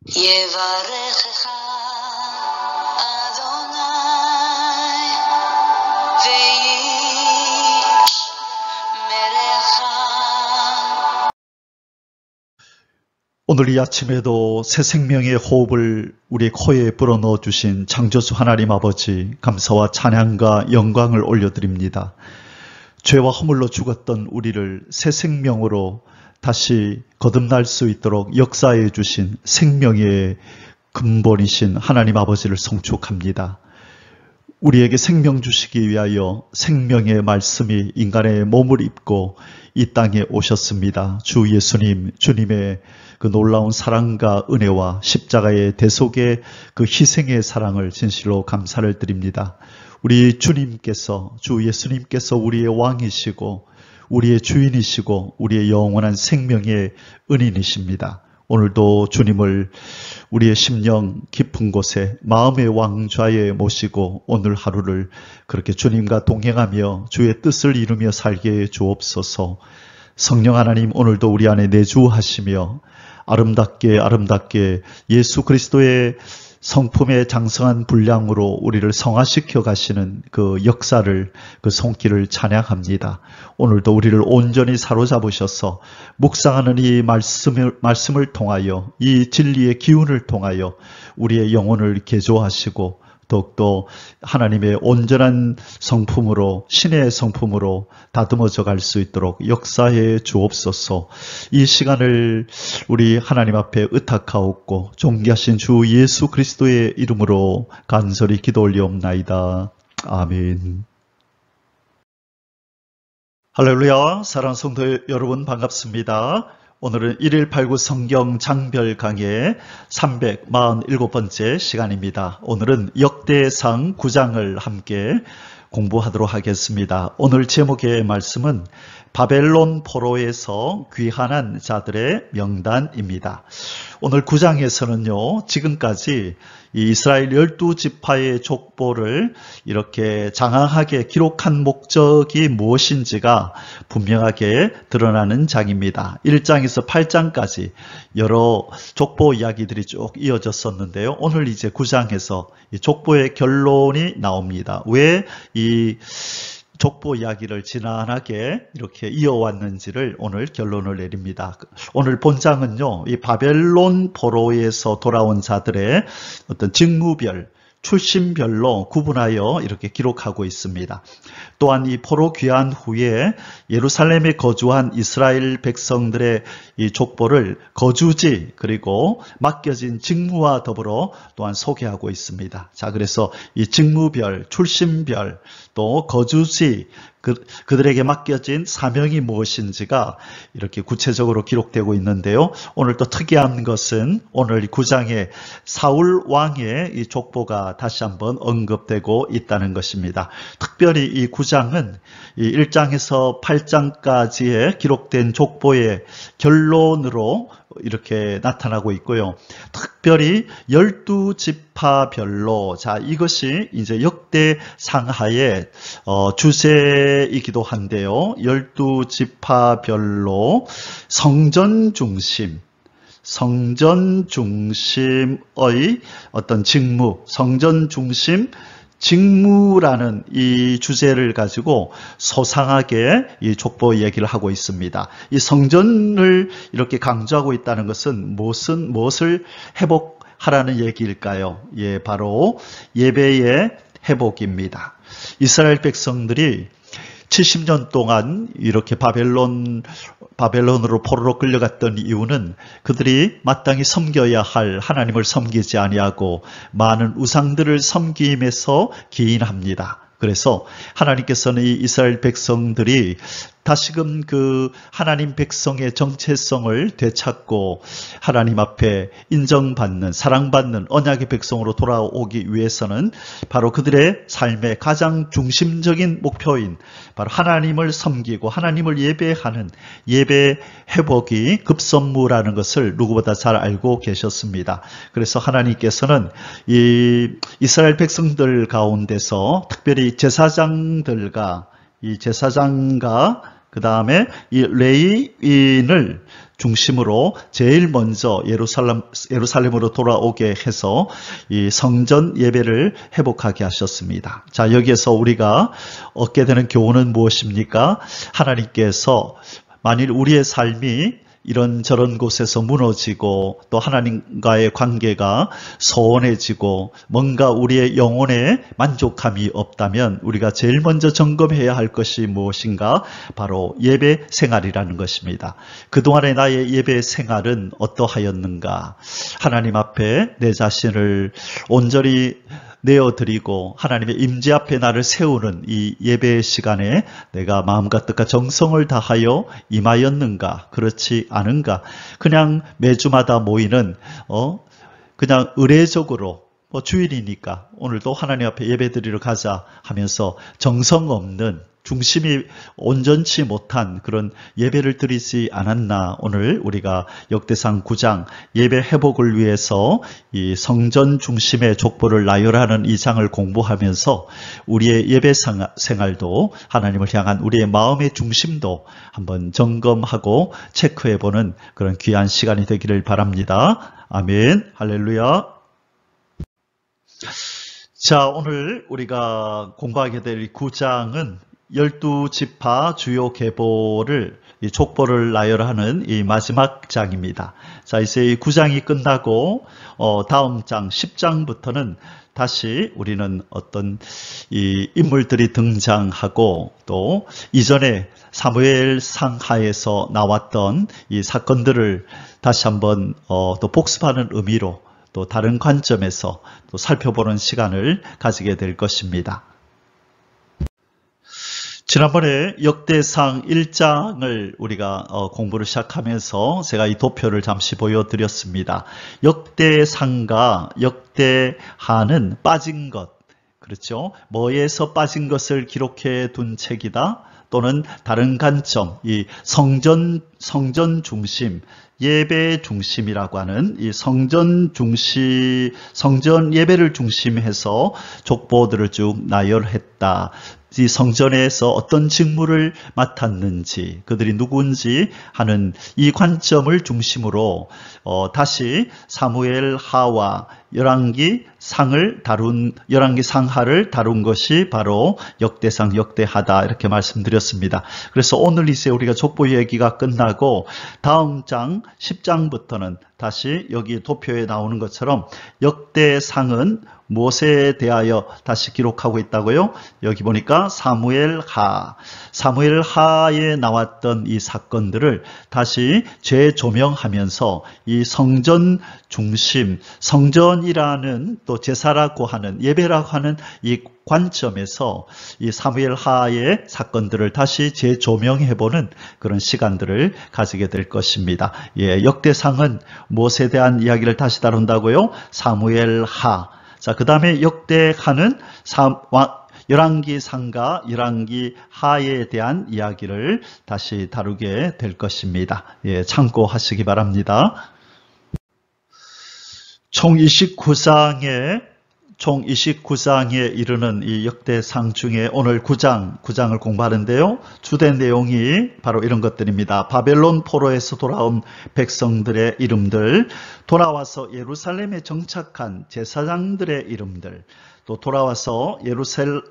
יברכך אדוני וישמרך. 오늘 이 아침에도 새 생명의 호흡을 우리 코에 불어넣어 주신 창조주 하나님 아버지, 감사와 찬양과 영광을 올려드립니다. 죄와 허물로 죽었던 우리를 새 생명으로 다시 거듭날 수 있도록 역사해 주신 생명의 근본이신 하나님 아버지를 송축합니다. 우리에게 생명 주시기 위하여 생명의 말씀이 인간의 몸을 입고 이 땅에 오셨습니다. 주 예수님, 주님의 그 놀라운 사랑과 은혜와 십자가의 대속의 그 희생의 사랑을 진실로 감사를 드립니다. 우리 주님께서, 주 예수님께서 우리의 왕이시고 우리의 주인이시고 우리의 영원한 생명의 은인이십니다. 오늘도 주님을 우리의 심령 깊은 곳에 마음의 왕좌에 모시고 오늘 하루를 그렇게 주님과 동행하며 주의 뜻을 이루며 살게 해 주옵소서. 성령 하나님, 오늘도 우리 안에 내주하시며 아름답게 예수 그리스도의 성품의 장성한 분량으로 우리를 성화시켜 가시는 그 역사를, 그 손길을 찬양합니다. 오늘도 우리를 온전히 사로잡으셔서 묵상하는 이 말씀을 통하여, 이 진리의 기운을 통하여 우리의 영혼을 개조하시고 더욱더 하나님의 온전한 성품으로, 신의 성품으로 다듬어져 갈 수 있도록 역사해 주옵소서. 이 시간을 우리 하나님 앞에 의탁하옵고 존귀하신 주 예수 그리스도의 이름으로 간절히 기도 올리옵나이다. 아멘. 할렐루야. 사랑하는 성도 여러분, 반갑습니다. 오늘은 1.189 성경 장별 강의 347번째 시간입니다. 오늘은 역대상 9장을 함께 공부하도록 하겠습니다. 오늘 제목의 말씀은 바벨론 포로에서 귀환한 자들의 명단입니다. 오늘 9장에서는요, 지금까지 이 이스라엘 12지파의 족보를 이렇게 장황하게 기록한 목적이 무엇인지가 분명하게 드러나는 장입니다. 1장에서 8장까지 여러 족보 이야기들이 쭉 이어졌었는데요. 오늘 이제 9장에서 이 족보의 결론이 나옵니다. 왜 이 족보 이야기를 지난하게 이렇게 이어왔는지를 오늘 결론을 내립니다. 오늘 본장은요, 이 바벨론 포로에서 돌아온 자들의 어떤 직무별, 출신별로 구분하여 이렇게 기록하고 있습니다. 또한 이 포로 귀환 후에 예루살렘에 거주한 이스라엘 백성들의 이 족보를 거주지 그리고 맡겨진 직무와 더불어 또한 소개하고 있습니다. 자, 그래서 이 직무별, 출신별, 또 거주지, 그들에게 맡겨진 사명이 무엇인지가 이렇게 구체적으로 기록되고 있는데요. 오늘 또 특이한 것은 오늘 9장에 사울 왕의 이 족보가 다시 한번 언급되고 있다는 것입니다. 특별히 이 9장은 이 1장에서 8장까지의 기록된 족보의 결론으로 이렇게 나타나고 있고요. 특별히 12지파별로, 자, 이것이 이제 역대상하의 주제이기도 한데요. 12지파별로 성전 중심의 어떤 직무, 성전 중심 직무라는 이 주제를 가지고 소상하게 이 족보 얘기를 하고 있습니다. 이 성전을 이렇게 강조하고 있다는 것은 무엇을 회복하라는 얘기일까요? 예, 바로 예배의 회복입니다. 이스라엘 백성들이 70년 동안 이렇게 바벨론으로 포로로 끌려갔던 이유는 그들이 마땅히 섬겨야 할 하나님을 섬기지 아니하고 많은 우상들을 섬김에서 기인합니다. 그래서 하나님께서는 이 이스라엘 백성들이 다시금 그 하나님 백성의 정체성을 되찾고 하나님 앞에 인정받는, 사랑받는 언약의 백성으로 돌아오기 위해서는 바로 그들의 삶의 가장 중심적인 목표인 바로 하나님을 섬기고 하나님을 예배하는 예배 회복이 급선무라는 것을 누구보다 잘 알고 계셨습니다. 그래서 하나님께서는 이 이스라엘 백성들 가운데서 특별히 제사장과 그 다음에 이 레위인을 중심으로 제일 먼저 예루살렘으로 돌아오게 해서 이 성전 예배를 회복하게 하셨습니다. 자, 여기에서 우리가 얻게 되는 교훈은 무엇입니까? 하나님께서 만일 우리의 삶이 이런저런 곳에서 무너지고 또 하나님과의 관계가 소원해지고 뭔가 우리의 영혼에 만족감이 없다면 우리가 제일 먼저 점검해야 할 것이 무엇인가? 바로 예배 생활이라는 것입니다. 그동안의 나의 예배 생활은 어떠하였는가? 하나님 앞에 내 자신을 온전히 내어드리고 하나님의 임재 앞에 나를 세우는 이 예배 시간에 내가 마음과 뜻과 정성을 다하여 임하였는가? 그렇지 않은가? 그냥 매주마다 모이는 그냥 의례적으로 주일이니까 오늘도 하나님 앞에 예배드리러 가자 하면서 정성 없는 중심이 온전치 못한 그런 예배를 드리지 않았나. 오늘 우리가 역대상 9장 예배 회복을 위해서 이 성전 중심의 족보를 나열하는 이 장을 공부하면서 우리의 예배 생활도 하나님을 향한 우리의 마음의 중심도 한번 점검하고 체크해보는 그런 귀한 시간이 되기를 바랍니다. 아멘. 할렐루야. 자, 오늘 우리가 공부하게 될 9장은 12지파 주요 계보를 이 족보를 나열하는 이 마지막 장입니다. 자, 이제 이 9장이 끝나고 다음 장 10장부터는 다시 우리는 어떤 이 인물들이 등장하고 또 이전에 사무엘상 하에서 나왔던 이 사건들을 다시 한번 또 복습하는 의미로 또 다른 관점에서 또 살펴보는 시간을 가지게 될 것입니다. 지난번에 역대상 1장을 우리가 공부를 시작하면서 제가 이 도표를 잠시 보여드렸습니다. 역대상과 역대하는 빠진 것, 그렇죠? 뭐에서 빠진 것을 기록해 둔 책이다. 또는 다른 관점, 이 성전 중심, 예배 중심이라고 하는 이 성전 예배를 중심해서 족보들을 쭉 나열했다. 이 성전에서 어떤 직무를 맡았는지, 그들이 누군지 하는 이 관점을 중심으로 다시 사무엘 하와 열왕기 상하를 다룬 것이 바로 역대상, 역대하다 이렇게 말씀드렸습니다. 그래서 오늘 이제 우리가 족보 얘기가 끝나고 다음 장 10장부터는 다시 여기 도표에 나오는 것처럼 역대상은 무엇에 대하여 다시 기록하고 있다고요? 여기 보니까 사무엘하에 나왔던 이 사건들을 다시 재조명하면서 이 성전 중심, 성전이라는 또 제사라고 하는 예배라고 하는 이 관점에서 이 사무엘하의 사건들을 다시 재조명해보는 그런 시간들을 가지게 될 것입니다. 예, 역대상은 무엇에 대한 이야기를 다시 다룬다고요? 사무엘하. 자, 그 다음에 역대하는 열왕기 상과 열왕기 하에 대한 이야기를 다시 다루게 될 것입니다. 예, 참고하시기 바랍니다. 총 29장에 이르는 이 역대상 중에 오늘 9장을 공부하는데요. 주된 내용이 바로 이런 것들입니다. 바벨론 포로에서 돌아온 백성들의 이름들, 돌아와서 예루살렘에 정착한 제사장들의 이름들, 또 돌아와서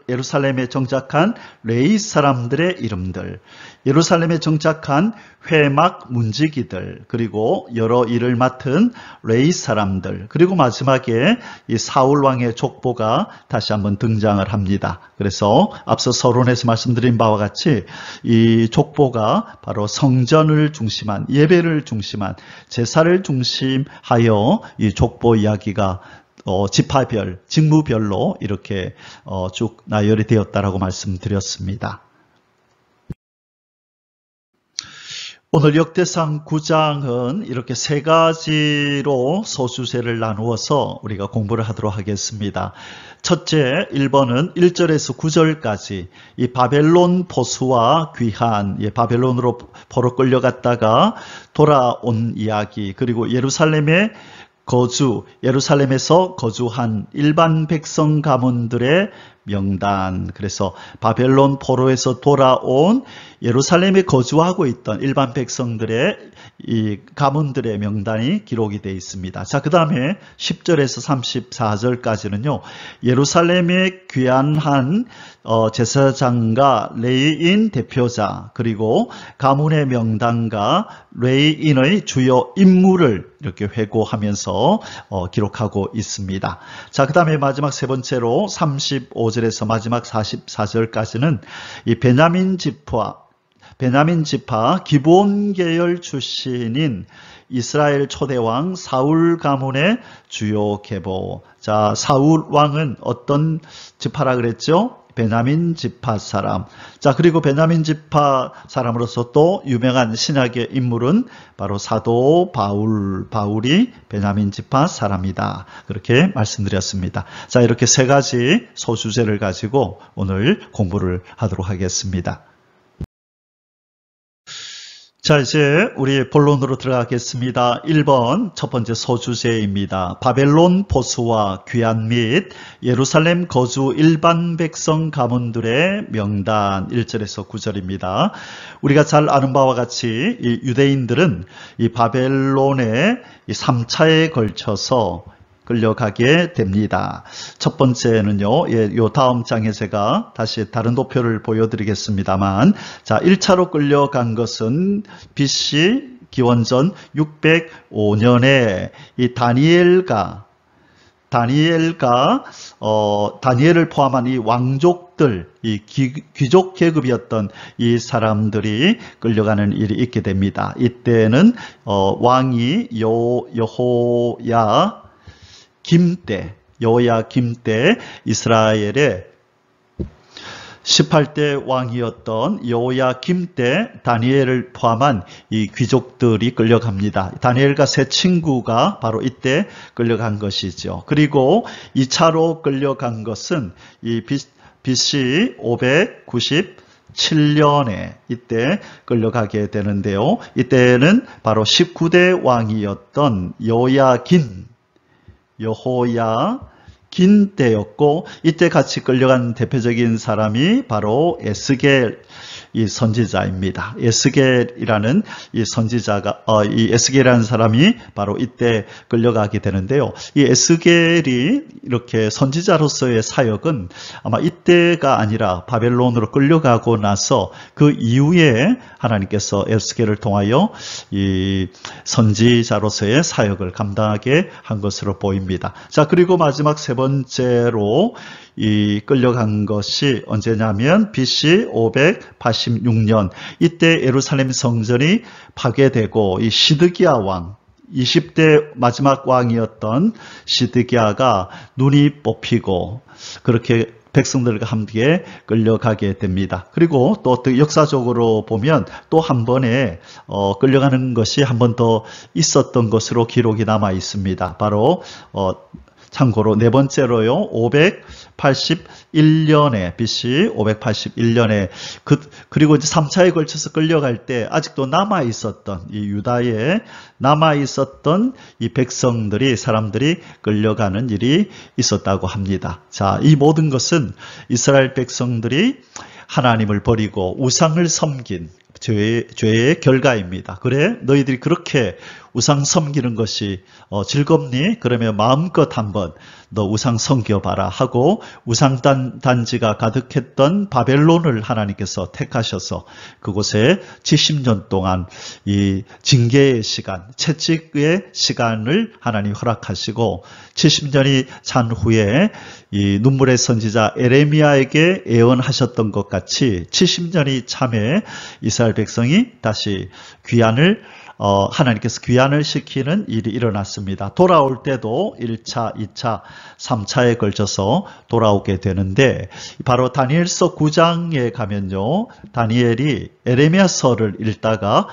예루살렘에 정착한 레위 사람들의 이름들, 예루살렘에 정착한 회막 문지기들, 그리고 여러 일을 맡은 레위 사람들, 그리고 마지막에 이 사울 왕의 족보가 다시 한번 등장을 합니다. 그래서 앞서 서론에서 말씀드린 바와 같이 이 족보가 바로 성전을 중심한, 예배를 중심한, 제사를 중심하여 이 족보 이야기가 지파별, 직무별로 이렇게 쭉 나열이 되었다라고 말씀드렸습니다. 오늘 역대상 9장은 이렇게 세 가지로 소주제를 나누어서 우리가 공부를 하도록 하겠습니다. 첫째, 1번은 1절에서 9절까지 이 바벨론 포수와 귀한, 바벨론으로 포로 끌려갔다가 돌아온 이야기, 그리고 예루살렘에서 거주한 일반 백성 가문들의 명단. 그래서 바벨론 포로에서 돌아온 예루살렘에 거주하고 있던 일반 백성들의 이 가문들의 명단이 기록이 되어 있습니다. 자, 그 다음에 10절에서 34절까지는요. 예루살렘에 귀환한 제사장과 레위인 대표자, 그리고 가문의 명단과 레위인의 주요 인물을 이렇게 회고하면서 기록하고 있습니다. 자, 그 다음에 마지막 세 번째로 35절에서 마지막 44절까지는 이 베냐민 지파 기브온 계열 출신인 이스라엘 초대왕 사울 가문의 주요 계보. 자, 사울 왕은 어떤 지파라 그랬죠? 베냐민 지파 사람. 자, 그리고 베냐민 지파 사람으로서 또 유명한 신약의 인물은 바로 사도 바울이 베냐민 지파 사람이다. 그렇게 말씀드렸습니다. 자, 이렇게 세 가지 소주제를 가지고 오늘 공부를 하도록 하겠습니다. 자, 이제 우리 본론으로 들어가겠습니다. 1번 첫 번째 소주제입니다. 바벨론 포수와 귀환 및 예루살렘 거주 일반 백성 가문들의 명단 1절에서 9절입니다. 우리가 잘 아는 바와 같이 이 유대인들은 이 바벨론의 3차에 걸쳐서 끌려가게 됩니다. 첫 번째는요, 요 다음 장에 제가 다시 다른 도표를 보여드리겠습니다만, 자, 1차로 끌려간 것은 BC 기원전 605년에 이 다니엘을 포함한 이 왕족들, 이 귀족 계급이었던 이 사람들이 끌려가는 일이 있게 됩니다. 이때는 왕이 여호야김 때 이스라엘의 18대 왕이었던 여호야김 때 다니엘을 포함한 이 귀족들이 끌려갑니다. 다니엘과 세 친구가 바로 이때 끌려간 것이죠. 그리고 2차로 끌려간 것은 이 BC 597년에 이때 끌려가게 되는데요. 이때는 바로 19대 왕이었던 여호야긴 때였고, 이때 같이 끌려간 대표적인 사람이 바로 에스겔 이 선지자입니다. 에스겔이라는 이 선지자가 이 에스겔이라는 사람이 바로 이때 끌려가게 되는데요. 이 에스겔이 이렇게 선지자로서의 사역은 아마 이때가 아니라 바벨론으로 끌려가고 나서 그 이후에 하나님께서 에스겔을 통하여 이 선지자로서의 사역을 감당하게 한 것으로 보입니다. 자, 그리고 마지막 세 번째로 이 끌려간 것이 언제냐면 BC 586년 이때 예루살렘 성전이 파괴되고 이 시드기야 왕 20대 마지막 왕이었던 시드기야가 눈이 뽑히고 그렇게 백성들과 함께 끌려가게 됩니다. 그리고 또 역사적으로 보면 또 한 번에 끌려가는 것이 한 번 더 있었던 것으로 기록이 남아 있습니다. 바로 참고로 네 번째로요. 581년에 BC 581년에 그리고 이제 3차에 걸쳐서 끌려갈 때 아직도 남아 있었던 이 유다에 남아 있었던 이 사람들이 끌려가는 일이 있었다고 합니다. 자, 이 모든 것은 이스라엘 백성들이 하나님을 버리고 우상을 섬긴 죄의 결과입니다. 그래, 너희들이 그렇게 우상 섬기는 것이 즐겁니? 그러면 마음껏 한번 너 우상 섬겨봐라 하고 우상 단지가 가득했던 바벨론을 하나님께서 택하셔서 그곳에 70년 동안 이 징계의 시간, 채찍의 시간을 하나님 허락하시고 70년이 찬 후에 이 눈물의 선지자 에레미야에게 예언하셨던 것 같이 70년이 참에 이스라엘 백성이 다시 하나님께서 귀환을 시키는 일이 일어났습니다. 돌아올 때도 1차, 2차, 3차에 걸쳐서 돌아오게 되는데 바로 다니엘서 9장에 가면요. 다니엘이 에레미야서를 읽다가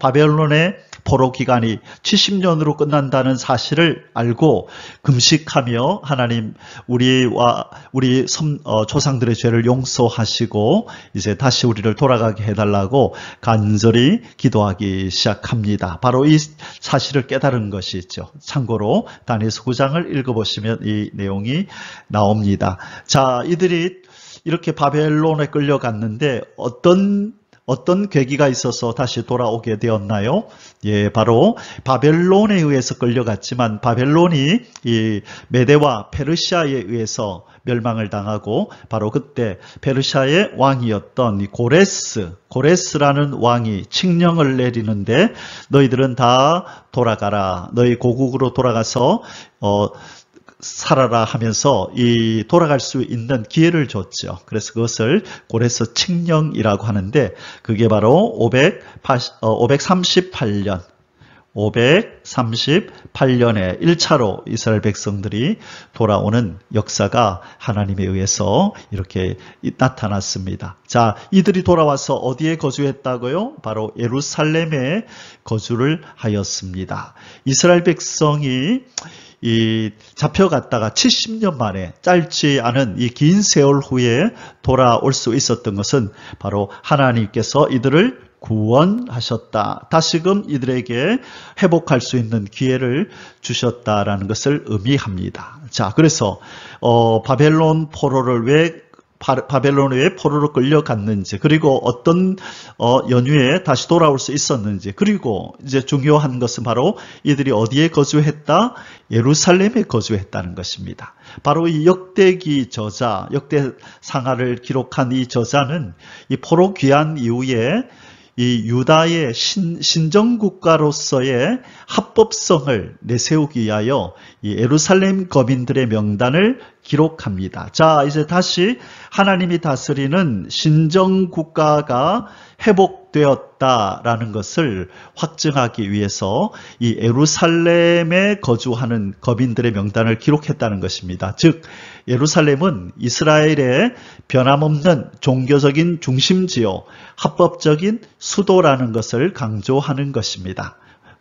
바벨론에 포로 기간이 70년으로 끝난다는 사실을 알고 금식하며 하나님 우리와 우리 조상들의 죄를 용서하시고 이제 다시 우리를 돌아가게 해달라고 간절히 기도하기 시작합니다. 바로 이 사실을 깨달은 것이죠. 참고로 다니엘서 9장을 읽어보시면 이 내용이 나옵니다. 자, 이들이 이렇게 바벨론에 끌려갔는데 어떤 계기가 있어서 다시 돌아오게 되었나요? 예, 바로 바벨론에 의해서 끌려갔지만 바벨론이 이 메대와 페르시아에 의해서 멸망을 당하고 바로 그때 페르시아의 왕이었던 이 고레스라는 왕이 칙령을 내리는데 너희들은 다 돌아가라. 너희 고국으로 돌아가서 살아라 하면서 이 돌아갈 수 있는 기회를 줬죠. 그래서 그것을 고레스 칙령이라고 하는데 그게 바로 538년에 1차로 이스라엘 백성들이 돌아오는 역사가 하나님에 의해서 이렇게 나타났습니다. 자, 이들이 돌아와서 어디에 거주했다고요? 바로 예루살렘에 거주를 하였습니다. 이스라엘 백성이 잡혀갔다가 70년 만에 짧지 않은 이 긴 세월 후에 돌아올 수 있었던 것은 바로 하나님께서 이들을 구원하셨다. 다시금 이들에게 회복할 수 있는 기회를 주셨다라는 것을 의미합니다. 자, 그래서 바벨론 포로를 바벨론에 포로로 끌려갔는지, 그리고 어떤 연유에 다시 돌아올 수 있었는지, 그리고 이제 중요한 것은 바로 이들이 어디에 거주했다? 예루살렘에 거주했다는 것입니다. 바로 이 역대기 저자, 역대상하를 기록한 이 저자는 이 포로 귀환 이후에 이 유다의 신정국가로서의 합법성을 내세우기 위하여 이 예루살렘 거민들의 명단을 기록합니다. 자, 이제 다시 하나님이 다스리는 신정국가가 회복되었다라는 것을 확증하기 위해서 이 예루살렘에 거주하는 거민들의 명단을 기록했다는 것입니다. 즉, 예루살렘은 이스라엘의 변함없는 종교적인 중심지요, 합법적인 수도라는 것을 강조하는 것입니다.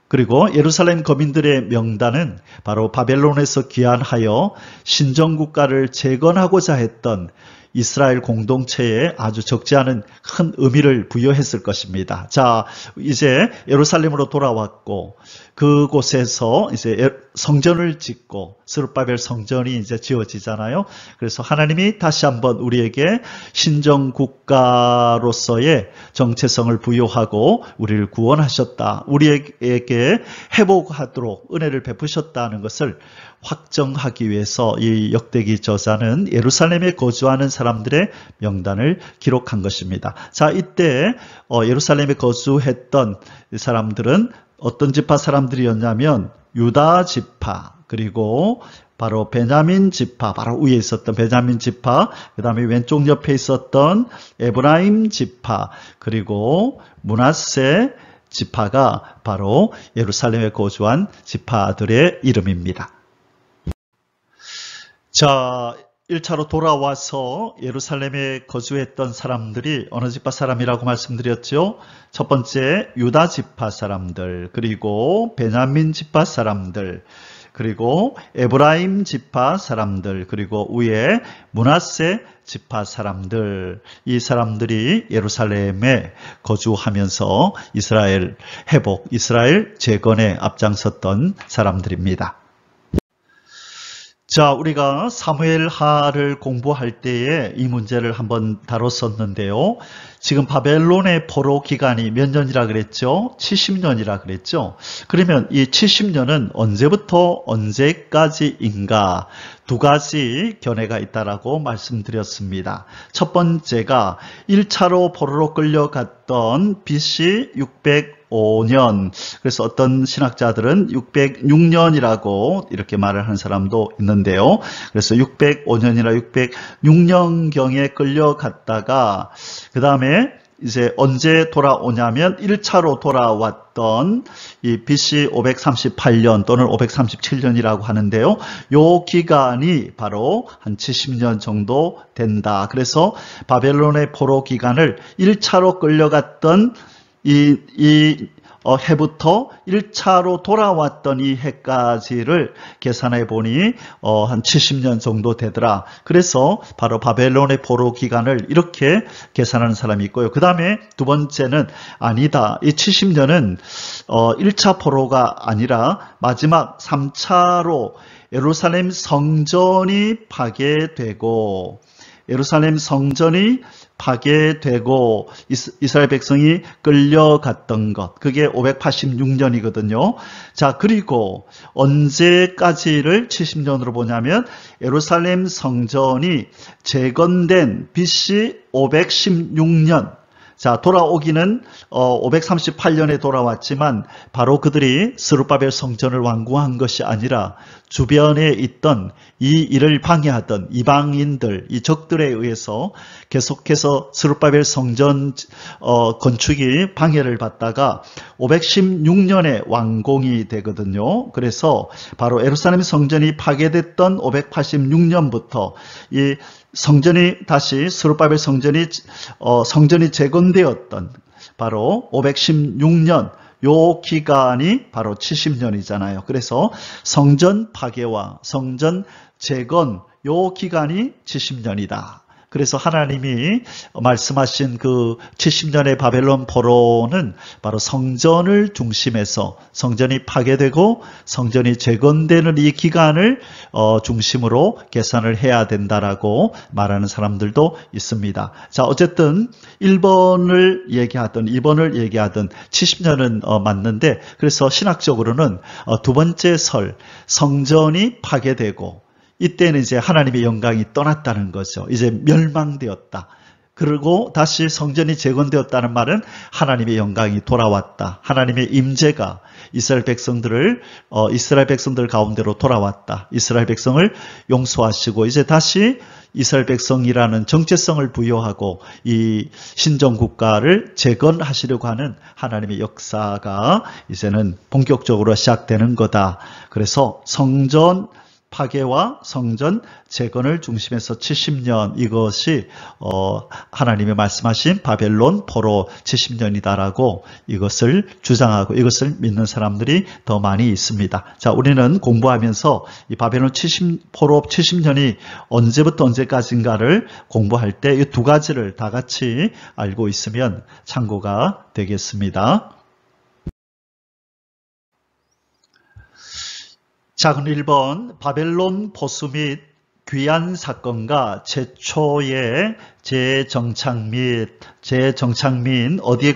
그리고 예루살렘 거민들의 명단은 바로 바벨론에서 귀환하여 신정국가를 재건하고자 했던 이스라엘 공동체에 아주 적지 않은 큰 의미를 부여했을 것입니다. 자, 이제 예루살렘으로 돌아왔고 그곳에서 이제 성전을 짓고 스룹바벨 성전이 이제 지어지잖아요. 그래서 하나님이 다시 한번 우리에게 신정국가로서의 정체성을 부여하고 우리를 구원하셨다. 우리에게 회복하도록 은혜를 베푸셨다는 것을 확정하기 위해서 이 역대기 저자는 예루살렘에 거주하는 사람들의 명단을 기록한 것입니다. 자, 이때 예루살렘에 거주했던 사람들은 어떤 지파 사람들이었냐면 유다 지파, 그리고 바로 베냐민 지파, 바로 위에 있었던 베냐민 지파, 그 다음에 왼쪽 옆에 있었던 에브라임 지파, 그리고 므낫세 지파가 바로 예루살렘에 거주한 지파들의 이름입니다. 자, 1차로 돌아와서 예루살렘에 거주했던 사람들이 어느 지파 사람이라고 말씀드렸죠? 첫 번째 유다 지파 사람들, 그리고 베냐민 지파 사람들, 그리고 에브라임 지파 사람들, 그리고 위에 므낫세 지파 사람들, 이 사람들이 예루살렘에 거주하면서 이스라엘 회복, 이스라엘 재건에 앞장섰던 사람들입니다. 자, 우리가 사무엘하를 공부할 때에 이 문제를 한번 다뤘었는데요. 지금 바벨론의 포로 기간이 몇 년이라 그랬죠? 70년이라 그랬죠? 그러면 이 70년은 언제부터 언제까지인가? 두 가지 견해가 있다라고 말씀드렸습니다. 첫 번째가 1차로 포로로 끌려갔던 BC 605년, 그래서 어떤 신학자들은 606년이라고 이렇게 말을 하는 사람도 있는데요. 그래서 605년이나 606년경에 끌려갔다가 그 다음에 이제 언제 돌아오냐면 1차로 돌아왔던 이 BC 538년 또는 537년이라고 하는데요. 요 기간이 바로 한 70년 정도 된다. 그래서 바벨론의 포로 기간을 1차로 끌려갔던 이 해부터 1차로 돌아왔던 이 해까지를 계산해 보니 한 70년 정도 되더라. 그래서 바로 바벨론의 포로 기간을 이렇게 계산하는 사람이 있고요. 그 다음에 두 번째는 아니다. 이 70년은 1차 포로가 아니라 마지막 3차로 예루살렘 성전이 파괴되고 이스라엘 백성이 끌려갔던 것, 그게 586년이거든요. 자, 그리고 언제까지를 70년으로 보냐면 예루살렘 성전이 재건된 BC 516년, 자, 돌아오기는 538년에 돌아왔지만 바로 그들이 스룹바벨 성전을 완공한 것이 아니라 주변에 있던 이 일을 방해하던 이방인들, 이 적들에 의해서 계속해서 스룹바벨 성전 건축이 방해를 받다가 516년에 완공이 되거든요. 그래서 바로 예루살렘 성전이 파괴됐던 586년부터 이 성전이 다시 스룹바벨 성전이 재건되었던 바로 516년, 요 기간이 바로 70년이잖아요. 그래서 성전 파괴와 성전 재건, 요 기간이 70년이다. 그래서 하나님이 말씀하신 그 70년의 바벨론 포로는 바로 성전을 중심해서 성전이 파괴되고 성전이 재건되는 이 기간을 중심으로 계산을 해야 된다라고 말하는 사람들도 있습니다. 자, 어쨌든 1번을 얘기하든 2번을 얘기하든 70년은 맞는데, 그래서 신학적으로는 두 번째 설, 성전이 파괴되고 이때는 이제 하나님의 영광이 떠났다는 거죠. 이제 멸망되었다. 그리고 다시 성전이 재건되었다는 말은 하나님의 영광이 돌아왔다. 하나님의 임재가 이스라엘 백성들 가운데로 돌아왔다. 이스라엘 백성을 용서하시고 이제 다시 이스라엘 백성이라는 정체성을 부여하고 이 신정국가를 재건하시려고 하는 하나님의 역사가 이제는 본격적으로 시작되는 거다. 그래서 성전 파괴와 성전 재건을 중심해서 70년, 이것이 하나님의 말씀하신 바벨론 포로 70년이다라고 이것을 주장하고 이것을 믿는 사람들이 더 많이 있습니다. 자, 우리는 공부하면서 이 바벨론 포로 70년이 언제부터 언제까지인가를 공부할 때 이 두 가지를 다 같이 알고 있으면 참고가 되겠습니다. 자, 그럼 1번 바벨론 포수 및 귀환 사건과 최초의 재정착 민 어디에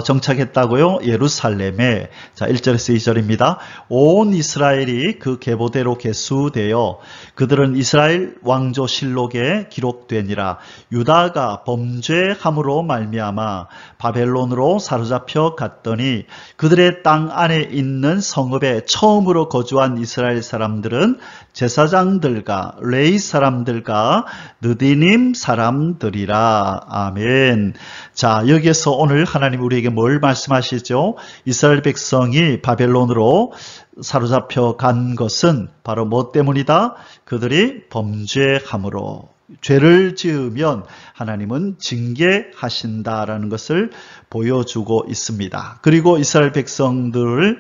정착했다고요? 예루살렘에. 자, 1절에서 2절입니다. 온 이스라엘이 그 계보대로 계수되어 그들은 이스라엘 왕조실록에 기록되니라. 유다가 범죄함으로 말미암아 바벨론으로 사로잡혀 갔더니 그들의 땅 안에 있는 성읍에 처음으로 거주한 이스라엘 사람들은 제사장들과 레위 사람들과 느디님 사람들이라. 아멘. 자, 여기에서 오늘 하나님 우리에게 뭘 말씀하시죠? 이스라엘 백성이 바벨론으로 사로잡혀 간 것은 바로 뭐 때문이다? 그들이 범죄함으로. 죄를 지으면 하나님은 징계하신다라는 것을 보여주고 있습니다. 그리고 이스라엘 백성들을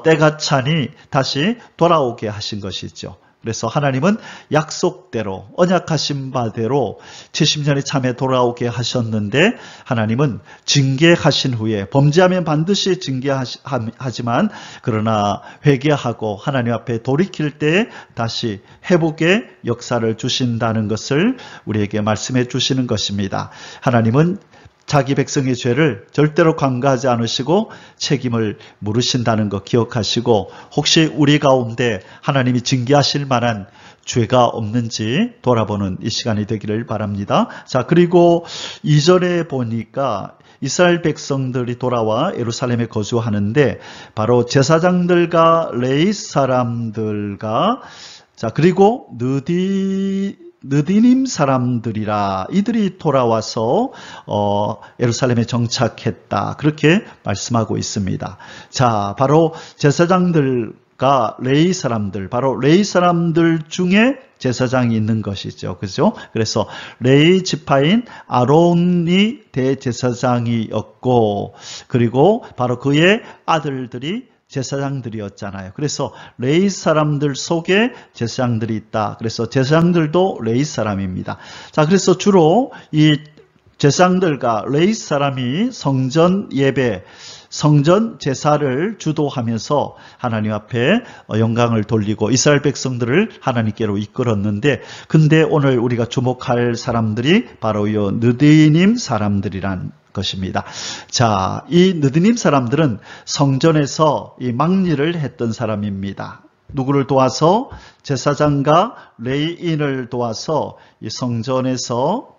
때가 차니 다시 돌아오게 하신 것이죠. 그래서 하나님은 약속대로 언약하신 바대로 70년이 참에 돌아오게 하셨는데 하나님은 징계하신 후에 범죄하면 반드시 징계하지만 그러나 회개하고 하나님 앞에 돌이킬 때 다시 회복의 역사를 주신다는 것을 우리에게 말씀해 주시는 것입니다. 하나님은 자기 백성의 죄를 절대로 간과하지 않으시고 책임을 물으신다는 것 기억하시고 혹시 우리 가운데 하나님이 징계하실 만한 죄가 없는지 돌아보는 이 시간이 되기를 바랍니다. 자, 그리고 이전에 보니까 이스라엘 백성들이 돌아와 예루살렘에 거주하는데 바로 제사장들과 레위 사람들과 자, 그리고 느디님 사람들이라 이들이 돌아와서 예루살렘에 정착했다. 그렇게 말씀하고 있습니다. 자, 바로 제사장들 가 레위 사람들, 바로 레위 사람들 중에 제사장이 있는 것이죠. 그죠? 그래서 레위 지파인 아론이 대제사장이었고, 그리고 바로 그의 아들들이 제사장들이었잖아요. 그래서 레위 사람들 속에 제사장들이 있다. 그래서 제사장들도 레위 사람입니다. 자, 그래서 주로 이 제사장들과 레위 사람이 성전 예배, 성전 제사를 주도하면서 하나님 앞에 영광을 돌리고 이스라엘 백성들을 하나님께로 이끌었는데, 근데 오늘 우리가 주목할 사람들이 바로 이 느디님 사람들이란 것입니다. 자, 이 느디님 사람들은 성전에서 이 막리를 했던 사람입니다. 누구를 도와서? 제사장과 레위인을 도와서 이 성전에서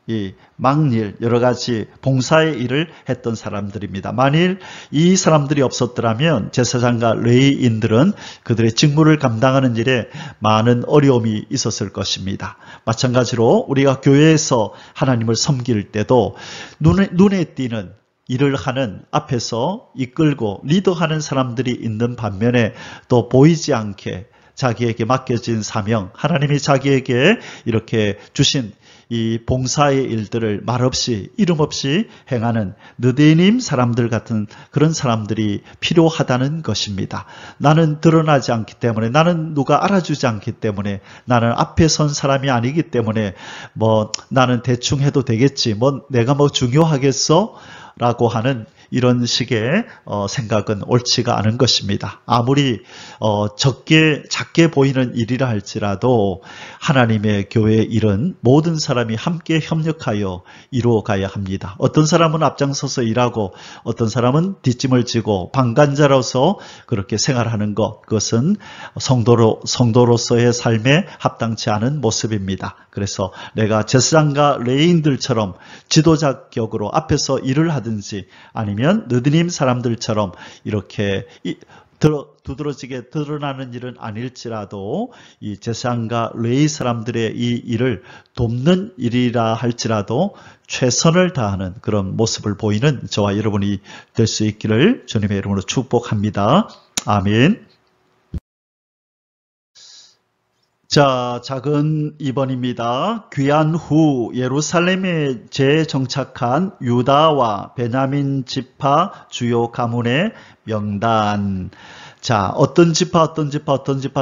이 막일, 여러 가지 봉사의 일을 했던 사람들입니다. 만일 이 사람들이 없었더라면 제사장과 레위인들은 그들의 직무를 감당하는 일에 많은 어려움이 있었을 것입니다. 마찬가지로 우리가 교회에서 하나님을 섬길 때도 눈에 띄는 일을 하는, 앞에서 이끌고 리더하는 사람들이 있는 반면에 또 보이지 않게 자기에게 맡겨진 사명, 하나님이 자기에게 이렇게 주신 이 봉사의 일들을 말없이 이름 없이 행하는 느디님 사람들 같은 그런 사람들이 필요하다는 것입니다. 나는 드러나지 않기 때문에, 나는 누가 알아주지 않기 때문에, 나는 앞에 선 사람이 아니기 때문에 나는 대충 해도 되겠지, 내가 중요하겠어? 라고 하는 이런 식의 생각은 옳지가 않은 것입니다. 아무리 작게 보이는 일이라 할지라도 하나님의 교회의 일은 모든 사람이 함께 협력하여 이루어가야 합니다. 어떤 사람은 앞장서서 일하고 어떤 사람은 뒷짐을 지고 방관자로서 그렇게 생활하는 것, 그것은 성도로서의 삶에 합당치 않은 모습입니다. 그래서 내가 제사장과 레위인들처럼 지도자격으로 앞에서 일을 하든지, 아니면 느디님 사람들처럼 이렇게 두드러지게 드러나는 일은 아닐지라도 이 제사장과 레위 사람들의 이 일을 돕는 일이라 할지라도 최선을 다하는 그런 모습을 보이는 저와 여러분이 될 수 있기를 주님의 이름으로 축복합니다. 아멘. 자, 작은 2번입니다. 귀환 후 예루살렘에 재정착한 유다와 베냐민 지파 주요 가문의 명단. 자, 어떤 지파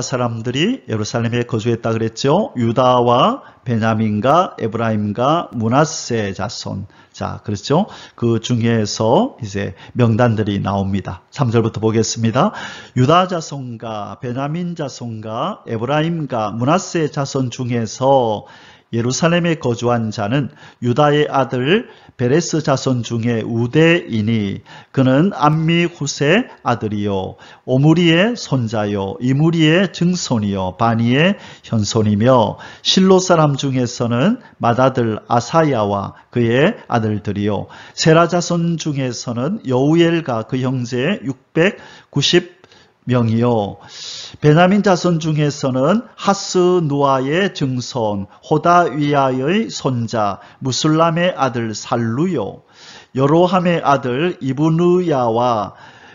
사람들이 예루살렘에 거주했다 그랬죠? 유다와 베냐민과 에브라임과 므낫세 자손. 자, 그렇죠? 그 중에서 이제 명단들이 나옵니다. 3절부터 보겠습니다. 유다 자손과 베냐민 자손과 에브라임과 므낫세 자손 중에서 예루살렘에 거주한 자는 유다의 아들 베레스 자손 중에 우대이니 그는 암미 후세 아들이요 오므리의 손자요 이므리의 증손이요 바니의 현손이며 실로 사람 중에서는 맏아들 아사야와 그의 아들들이요 세라 자손 중에서는 여우엘과 그 형제 690명이요 베냐민 자손 중에서는 하스누아의 증손 호다위아의 손자 무술람의 아들 살루요 여로함의 아들 이브느야와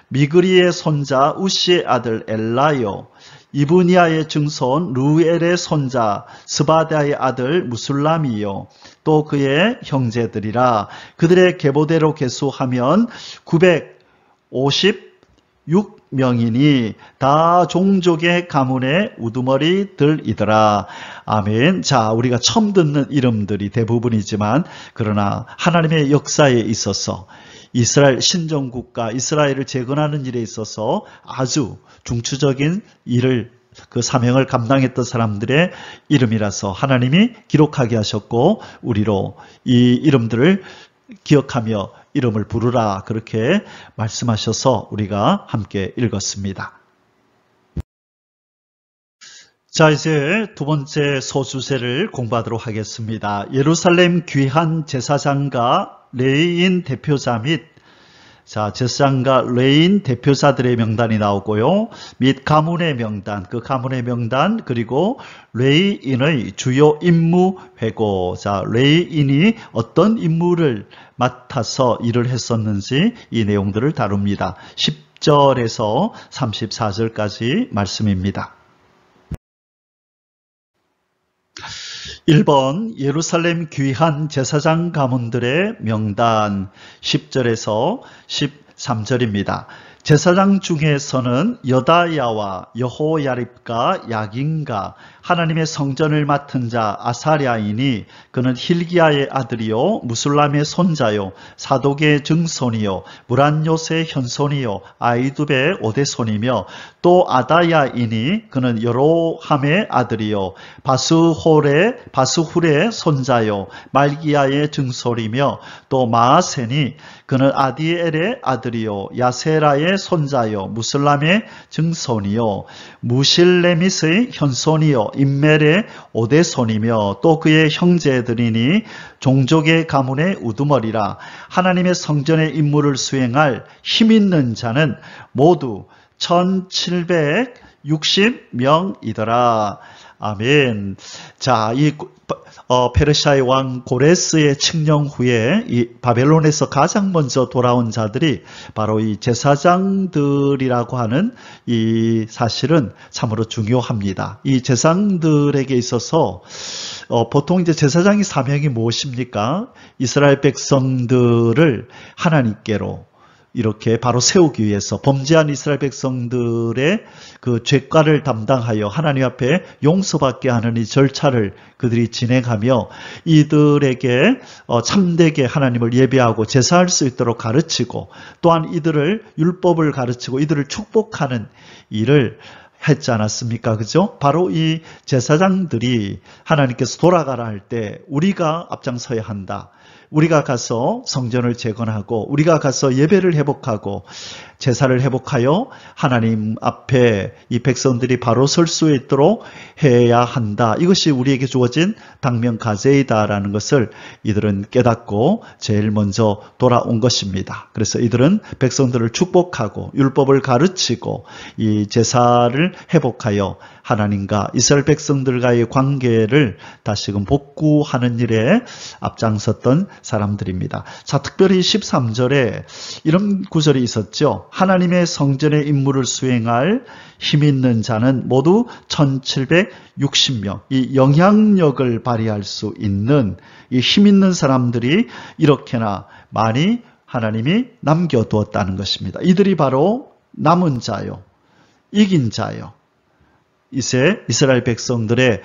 미그리의 손자 우시의 아들 엘라요 이브니아의 증손 루엘의 손자 스바다의 아들 무술람이요 또 그의 형제들이라. 그들의 계보대로 계수하면 956명이니 다 종족의 가문의 우두머리들이더라. 아멘. 자, 우리가 처음 듣는 이름들이 대부분이지만 그러나 하나님의 역사에 있어서 이스라엘 신정국가 이스라엘을 재건하는 일에 있어서 아주 중추적인 일을 그 사명을 감당했던 사람들의 이름이라서 하나님이 기록하게 하셨고 우리로 이 이름들을 기억하며 이름을 부르라 그렇게 말씀하셔서 우리가 함께 읽었습니다. 자, 이제 두 번째 소주제를 공부하도록 하겠습니다. 예루살렘 귀환 제사장과 레위인 대표자 및 제사장과 레위인 대표자들의 명단이 나오고요. 및 가문의 명단, 그 가문의 명단, 그리고 레위인의 주요 임무 회고. 자, 레위인이 어떤 임무를 맡아서 일을 했었는지 이 내용들을 다룹니다. 10절에서 34절까지 말씀입니다. 1번 예루살렘 귀한 제사장 가문들의 명단 10절에서 13절입니다. 제사장 중에서는 여다야와 여호야립과 야긴과 하나님의 성전을 맡은 자 아사랴이니 그는 힐기야의 아들이요 무술람의 손자요 사독의 증손이요 무란요의 현손이요 아이두베의 오대손이며 또 아다야이니 그는 여로함의 아들이요 바스훌의 손자요 말기야의 증손이며 또 마아센이 그는 아디엘의 아들이요 야세라의 손자요 무술람의 증손이요 무실레밋의 현손이요 임멜의 오대손이며 또 그의 형제들이니 종족의 가문의 우두머리라. 하나님의 성전의 임무를 수행할 힘있는 자는 모두 1760명이더라. 아멘. 자, 이 페르시아의 왕 고레스의 칙령 후에 이 바벨론에서 가장 먼저 돌아온 자들이 바로 이 제사장들이라고 하는 이 사실은 참으로 중요합니다. 이 제사장들에게 있어서 보통 이제 제사장의 사명이 무엇입니까? 이스라엘 백성들을 하나님께로 이렇게 바로 세우기 위해서 범죄한 이스라엘 백성들의 그 죄가를 담당하여 하나님 앞에 용서받게 하는 이 절차를 그들이 진행하며 이들에게 참되게 하나님을 예배하고 제사할 수 있도록 가르치고 또한 이들을 율법을 가르치고 이들을 축복하는 일을 했지 않았습니까? 그죠? 바로 이 제사장들이 하나님께서 돌아가라 할 때 우리가 앞장서야 한다. 우리가 가서 성전을 재건하고 우리가 가서 예배를 회복하고 제사를 회복하여 하나님 앞에 이 백성들이 바로 설 수 있도록 해야 한다. 이것이 우리에게 주어진 당면과제이다라는 것을 이들은 깨닫고 제일 먼저 돌아온 것입니다. 그래서 이들은 백성들을 축복하고 율법을 가르치고 이 제사를 회복하여 하나님과 이스라엘 백성들과의 관계를 다시금 복구하는 일에 앞장섰던 사람들입니다. 자, 특별히 13절에 이런 구절이 있었죠. 하나님의 성전의 임무를 수행할 힘 있는 자는 모두 1760명. 이 영향력을 발휘할 수 있는 이 힘 있는 사람들이 이렇게나 많이 하나님이 남겨두었다는 것입니다. 이들이 바로 남은 자요, 이긴 자요. 이제 이스라엘 백성들의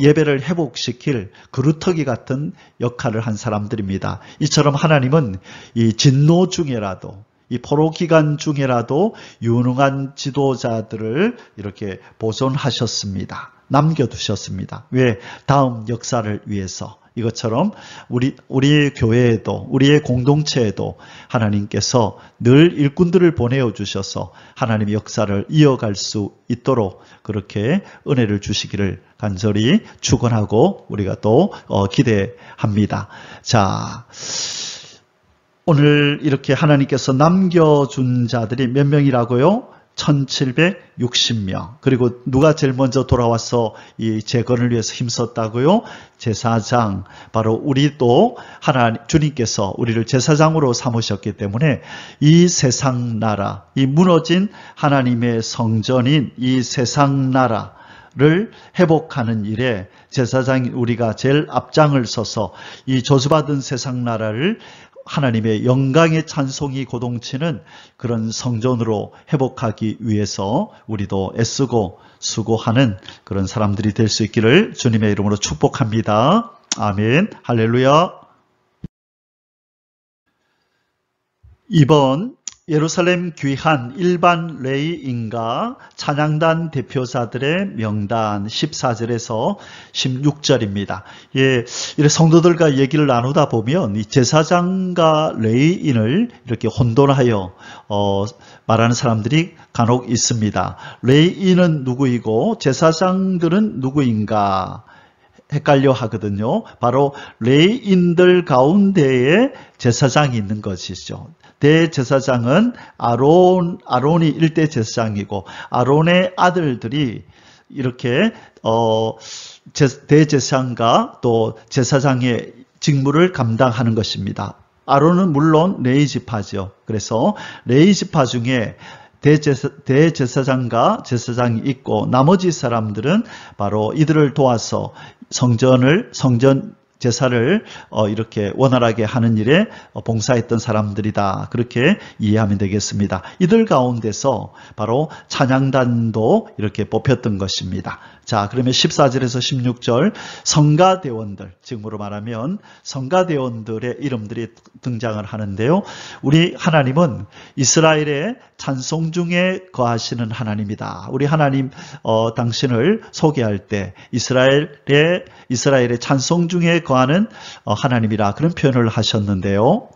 예배를 회복시킬 그루터기 같은 역할을 한 사람들입니다. 이처럼 하나님은 이 진노 중에라도 이 포로 기간 중에라도 유능한 지도자들을 이렇게 보존하셨습니다. 남겨두셨습니다. 왜? 다음 역사를 위해서. 이것처럼 우리의 교회에도 우리의 공동체에도 하나님께서 늘 일꾼들을 보내어 주셔서 하나님의 역사를 이어갈 수 있도록 그렇게 은혜를 주시기를 간절히 축원하고 우리가 또 기대합니다. 자, 오늘 이렇게 하나님께서 남겨준 자들이 몇 명이라고요? 1760명. 그리고 누가 제일 먼저 돌아와서 이 재건을 위해서 힘썼다고요? 제사장. 바로 우리도 주님께서 우리를 제사장으로 삼으셨기 때문에 이 세상 나라, 이 무너진 하나님의 성전인 이 세상 나라를 회복하는 일에 제사장인 우리가 제일 앞장을 서서 이 저주받은 세상 나라를 하나님의 영광의 찬송이 고동치는 그런 성전으로 회복하기 위해서 우리도 애쓰고 수고하는 그런 사람들이 될 수 있기를 주님의 이름으로 축복합니다. 아멘. 할렐루야. 2번 예루살렘 귀한 일반 레위인과 찬양단 대표자들의 명단 14절에서 16절입니다. 예, 이렇게 성도들과 얘기를 나누다 보면 이 제사장과 레위인을 이렇게 혼돈하여 말하는 사람들이 간혹 있습니다. 레위인은 누구이고 제사장들은 누구인가 헷갈려 하거든요. 바로 레위인들 가운데에 제사장이 있는 것이죠. 대제사장은 아론이 일대 제사장이고 아론의 아들들이 이렇게 대제사장과 또 제사장의 직무를 감당하는 것입니다. 아론은 물론 레위 지파죠. 그래서 레위 지파 중에 대제사장과 제사장이 있고 나머지 사람들은 바로 이들을 도와서 성전 제사를 이렇게 원활하게 하는 일에 봉사했던 사람들이다. 그렇게 이해하면 되겠습니다. 이들 가운데서 바로 찬양단도 이렇게 뽑혔던 것입니다. 자, 그러면 14절에서 16절 성가대원들, 지금으로 말하면 성가대원들의 이름들이 등장을 하는데요. 우리 하나님은 이스라엘의 찬송 중에 거하시는 하나님이다. 우리 하나님 당신을 소개할 때 이스라엘의 찬송 중에 거하는 하나님이라 그런 표현을 하셨는데요.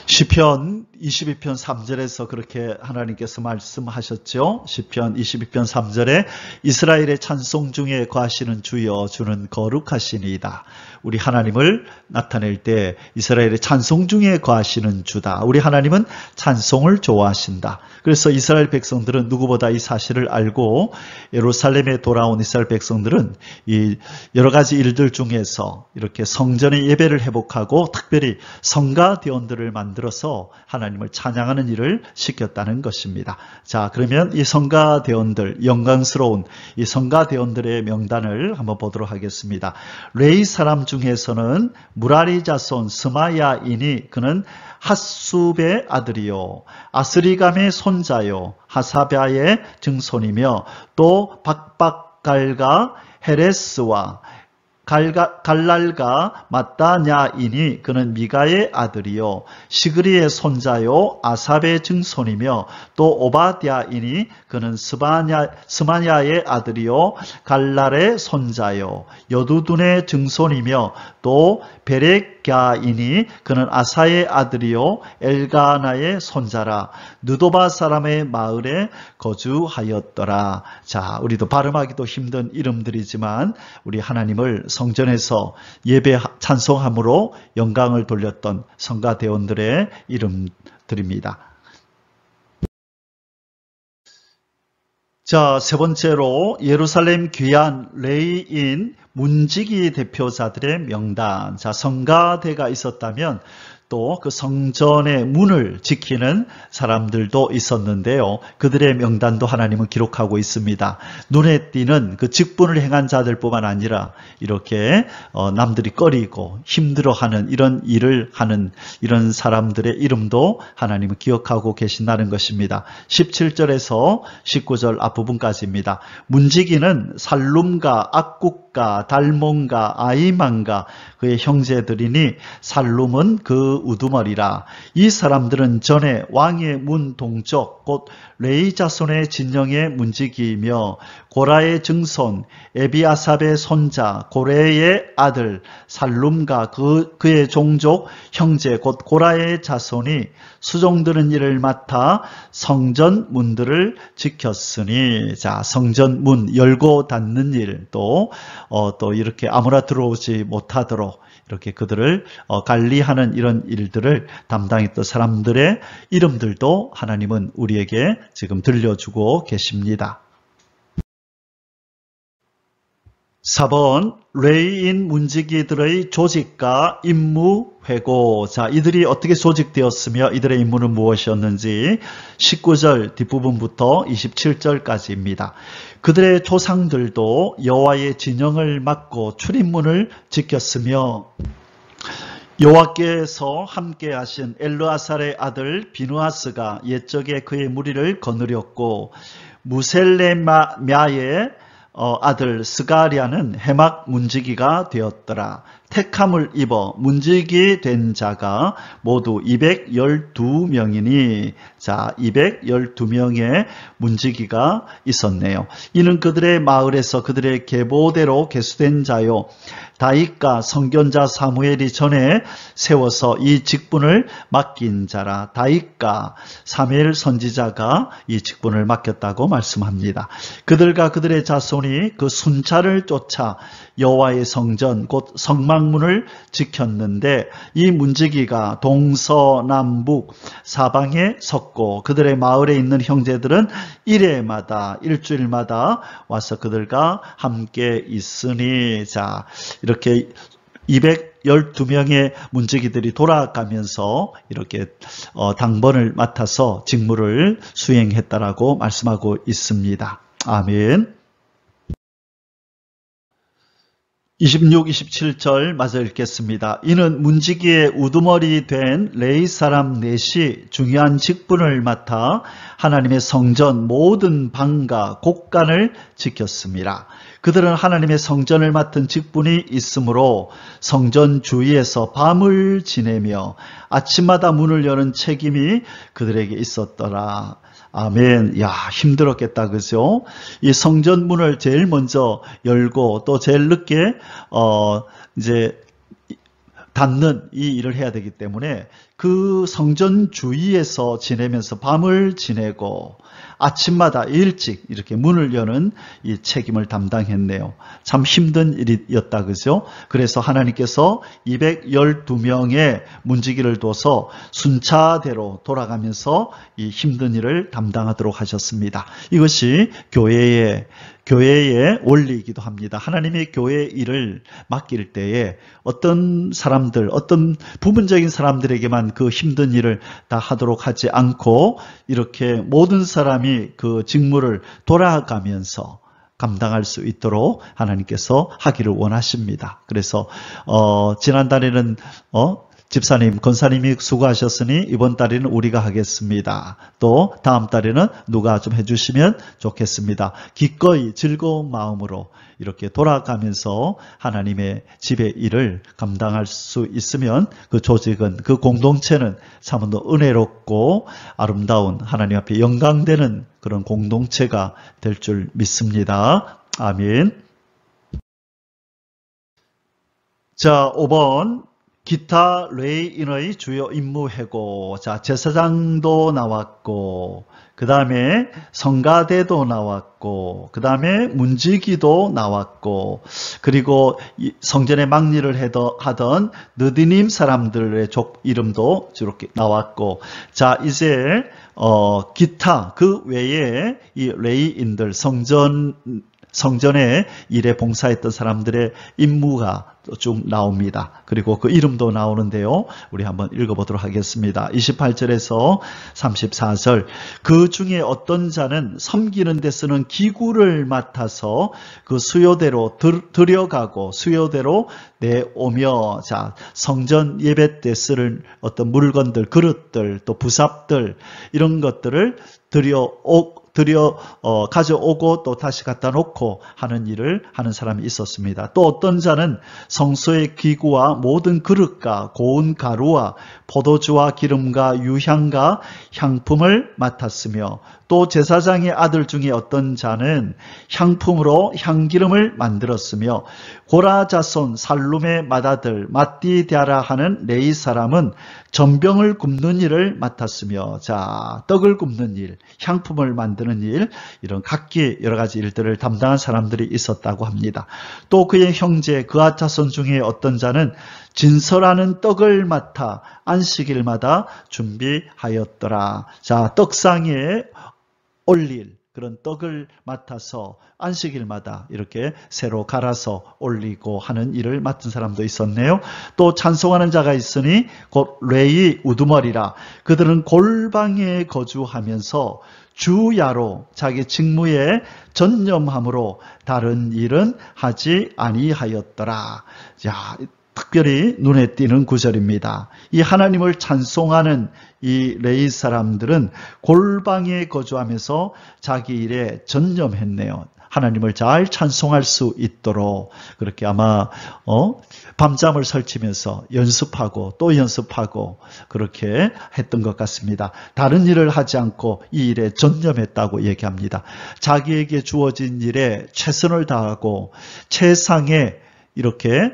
시편 22편 3절에서 그렇게 하나님께서 말씀하셨죠. 시편 22편 3절에 이스라엘의 찬송 중에 거하시는 주여 주는 거룩하시니이다. 우리 하나님을 나타낼 때 이스라엘의 찬송 중에 거하시는 주다. 우리 하나님은 찬송을 좋아하신다. 그래서 이스라엘 백성들은 누구보다 이 사실을 알고 예루살렘에 돌아온 이스라엘 백성들은 이 여러 가지 일들 중에서 이렇게 성전의 예배를 회복하고 특별히 성가대원들을 만들어서 하나님을 찬양하는 일을 시켰다는 것입니다. 자, 그러면 이 성가대원들, 영광스러운 이 성가대원들의 명단을 한번 보도록 하겠습니다. 레위 사람 중에서는 무라리 자손 스마야이니 그는 핫숲의 아들이요 아스리감의 손자요 하사랴의 증손이며 또 박박갈과 헤레스와 갈랄과 마따냐이니 그는 미가의 아들이요 시그리의 손자요 아삽의 증손이며 또 오바댜이니 그는 스마냐의 아들이요 갈랄의 손자요 여두둔의 증손이며 또 베레갸이니 그는 아사의 아들이요 엘가나의 손자라 느도바 사람의 마을에 거주하였더라. 자, 우리도 발음하기도 힘든 이름들이지만 우리 하나님을 성전에서 예배 찬송함으로 영광을 돌렸던 성가대원들의 이름들입니다. 자, 세 번째로 예루살렘 귀한 레위인 문지기 대표자들의 명단. 자, 성가대가 있었다면 또 그 성전의 문을 지키는 사람들도 있었는데요. 그들의 명단도 하나님은 기록하고 있습니다. 눈에 띄는 그 직분을 행한 자들뿐만 아니라 이렇게 남들이 꺼리고 힘들어하는 이런 일을 하는 이런 사람들의 이름도 하나님은 기억하고 계신다는 것입니다. 17절에서 19절 앞부분까지입니다. 문지기는 살룸과 악국과 달몬과 아이만과 그의 형제들이니 살룸은 그 우두머리라. 이 사람들은 전에 왕의 문 동쪽 곧 레위 자손의 진영의 문지기이며 고라의 증손 에비아삽의 손자 고레의 아들 살룸과 그의 종족 형제 곧 고라의 자손이 수종드는 일을 맡아 성전 문들을 지켰으니. 자, 성전 문 열고 닫는 일 또 이렇게 아무나 들어오지 못하도록 이렇게 그들을 관리하는 이런 일들을 담당했던 사람들의 이름들도 하나님은 우리에게 지금 들려주고 계십니다. 4번 레위인 문지기들의 조직과 임무 회고. 자, 이들이 어떻게 조직되었으며 이들의 임무는 무엇이었는지 19절 뒷부분부터 27절까지입니다. 그들의 조상들도 여호와의 진영을 맡고 출입문을 지켰으며 여호와께서 함께 하신 엘르아살의 아들 비누아스가 옛적에 그의 무리를 거느렸고 무셀레마의 아들 스가랴는 해막 문지기가 되었더라. 택함을 입어 문지기 된 자가 모두 212명이니 자 212명의 문지기가 있었네요. 이는 그들의 마을에서 그들의 계보대로 계수된 자요 다윗과 선견자 사무엘이 전에 세워서 이 직분을 맡긴 자라. 다윗과 사무엘 선지자가 이 직분을 맡겼다고 말씀합니다. 그들과 그들의 자손이 그 순찰을 쫓아 여호와의 성전 곧 성막문을 지켰는데 이 문지기가 동서남북 사방에 섰고 그들의 마을에 있는 형제들은 일주일마다 와서 그들과 함께 있으니. 자, 이렇게 212명의 문지기들이 돌아가면서 이렇게 당번을 맡아서 직무를 수행했다라고 말씀하고 있습니다. 아멘. 26, 27절 마저 읽겠습니다. 이는 문지기의 우두머리 된 레위 사람 넷이 중요한 직분을 맡아 하나님의 성전 모든 방과 곳간을 지켰습니다. 그들은 하나님의 성전을 맡은 직분이 있으므로 성전 주위에서 밤을 지내며 아침마다 문을 여는 책임이 그들에게 있었더라. 아멘. 야, 힘들었겠다. 그죠? 이 성전 문을 제일 먼저 열고 또 제일 늦게, 이제, 닫는 이 일을 해야 되기 때문에 그 성전 주위에서 지내면서 밤을 지내고 아침마다 일찍 이렇게 문을 여는 이 책임을 담당했네요. 참 힘든 일이었다. 그죠? 그래서 하나님께서 212명의 문지기를 둬서 순차대로 돌아가면서 이 힘든 일을 담당하도록 하셨습니다. 이것이 교회의 원리이기도 합니다. 하나님의 교회의 일을 맡길 때에 어떤 사람들, 어떤 부분적인 사람들에게만 그 힘든 일을 다 하도록 하지 않고 이렇게 모든 사람이 그 직무를 돌아가면서 감당할 수 있도록 하나님께서 하기를 원하십니다. 그래서 지난달에는 집사님, 권사님이 수고하셨으니 이번 달에는 우리가 하겠습니다. 또 다음 달에는 누가 좀 해주시면 좋겠습니다. 기꺼이 즐거운 마음으로 이렇게 돌아가면서 하나님의 집의 일을 감당할 수 있으면 그 조직은, 그 공동체는 참으로 은혜롭고 아름다운 하나님 앞에 영광되는 그런 공동체가 될 줄 믿습니다. 아멘. 자, 5번. 기타 레위인의 주요 임무 회고. 자, 제사장도 나왔고, 그 다음에 성가대도 나왔고, 그 다음에 문지기도 나왔고, 그리고 성전의 막리를 하던 느디님 사람들의 이름도 이렇게 나왔고, 자, 이제 기타 그 외에 이 레위인들 성전의 일에 봉사했던 사람들의 임무가 쭉 나옵니다. 그리고 그 이름도 나오는데요. 우리 한번 읽어보도록 하겠습니다. 28절에서 34절. 그 중에 어떤 자는 섬기는 데 쓰는 기구를 맡아서 그 수요대로 들여가고 수요대로 내오며, 자, 성전 예배 때 쓸 어떤 물건들, 그릇들, 또 부삽들, 이런 것들을 가져오고 또 다시 갖다 놓고 하는 일을 하는 사람이 있었습니다. 또 어떤 자는 성소의 기구와 모든 그릇과 고운 가루와 포도주와 기름과 유향과 향품을 맡았으며, 또 제사장의 아들 중에 어떤 자는 향품으로 향기름을 만들었으며, 고라 자손 살룸의 맏아들 마띠디아라 하는 레위 사람은 전병을 굽는 일을 맡았으며, 자, 떡을 굽는 일, 향품을 만드는 일, 이런 각기 여러 가지 일들을 담당한 사람들이 있었다고 합니다. 또 그의 형제 그앗 자손 중에 어떤 자는 진설하는 떡을 맡아 안식일마다 준비하였더라. 자, 떡상에 올릴 그런 떡을 맡아서 안식일마다 이렇게 새로 갈아서 올리고 하는 일을 맡은 사람도 있었네요. 또 찬송하는 자가 있으니 곧 레위 우두머리라. 그들은 골방에 거주하면서 주야로 자기 직무에 전념함으로 다른 일은 하지 아니하였더라. 자, 특별히 눈에 띄는 구절입니다. 이 하나님을 찬송하는 이 레위 사람들은 골방에 거주하면서 자기 일에 전념했네요. 하나님을 잘 찬송할 수 있도록 그렇게 아마 밤잠을 설치면서 연습하고 또 연습하고 그렇게 했던 것 같습니다. 다른 일을 하지 않고 이 일에 전념했다고 얘기합니다. 자기에게 주어진 일에 최선을 다하고 최상의 이렇게